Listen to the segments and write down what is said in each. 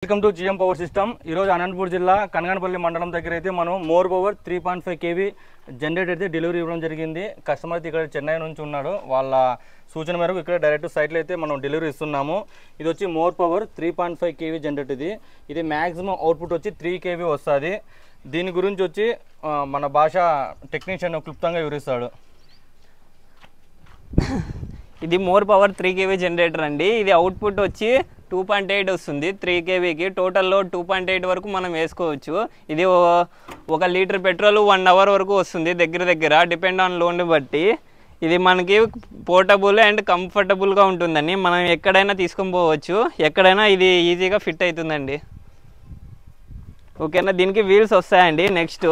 Welcome to GM power system. ఈరోజు అనంతపూర్ జిల్లా కనగానపల్లి మండలం దగ్గర అయితే మనం మోర్ పవర్ 3.5 kV జనరేటర్ అయితే డెలివరీ ఇవ్వడం జరిగింది. కస్టమర్ అయితే ఇక్కడ చెన్నై నుంచి ఉన్నాడు. వాళ్ళ సూచన మేరకు ఇక్కడ డైరెక్ట్ సైట్లో అయితే మనం డెలివరీ ఇస్తున్నాము. ఇది వచ్చి మోర్ పవర్ 3.5 kV జనరేటర్. ఇది మ్యాక్సిమం అవుట్పుట్ వచ్చి 3 kV వస్తుంది. దీని గురించి వచ్చి మన భాష టెక్నీషియన్ క్లుప్తంగా వివరిస్తాడు. ఇది మోర్ పవర్ 3 kV జనరేటర్ అండి. ఇది అవుట్పుట్ వచ్చి 2.8 వస్తుంది 3 kVకి. టోటల్లో 2.8 వరకు మనం వేసుకోవచ్చు. ఇది 1 లీటర్ పెట్రోల్ 1 అవర్ వరకు వస్తుంది దగ్గర డిపెండ్ ఆన్ లోన్ బట్టి. ఇది మనకి పోర్టబుల్ అండ్ కంఫర్టబుల్గా ఉంటుందండి. మనం ఎక్కడైనా తీసుకొని పోవచ్చు, ఎక్కడైనా ఇది ఈజీగా ఫిట్ అవుతుందండి. ఓకేనా, దీనికి వీల్స్ వస్తాయండి. నెక్స్ట్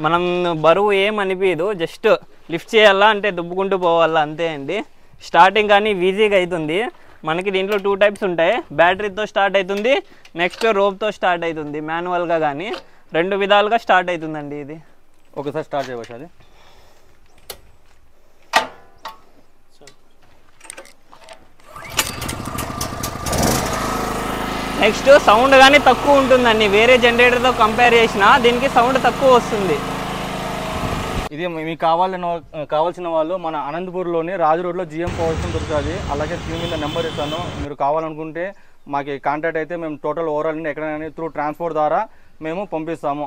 మనం బరువు ఏం అనిపించదు, జస్ట్ లిఫ్ట్ చేయాలా అంటే దుబ్బుకుంటూ పోవాలా అంతే అండి. స్టార్టింగ్ కానీ ఈజీగా అవుతుంది. మనకి దీంట్లో 2 టైప్స్ ఉంటాయి. బ్యాటరీతో స్టార్ట్ అవుతుంది, నెక్స్ట్ రోప్తో స్టార్ట్ అవుతుంది. మాన్యువల్గా కానీ 2 విధాలుగా స్టార్ట్ అవుతుందండి. ఇది ఒకసారి స్టార్ట్ చేయవచ్చు. అది నెక్స్ట్ సౌండ్ కానీ తక్కువ ఉంటుందండి. వేరే జనరేటర్తో కంపేర్ చేసినా దీనికి సౌండ్ తక్కువ వస్తుంది. ఇది మీకు కావాల్సిన వాళ్ళు మన అనంతపూర్లోని రాజు రోడ్లో జిఎం పవర్ సిస్టమ్ దొరుకుతుంది. అలాగే స్క్రీన్ మీద నెంబర్ ఇస్తాను. మీరు కావాలనుకుంటే మాకు కాంటాక్ట్ అయితే మేము టోటల్ ఓవరాల్ ఎక్కడైనా త్రూ ట్రాన్స్పోర్ట్ ద్వారా మేము పంపిస్తాము.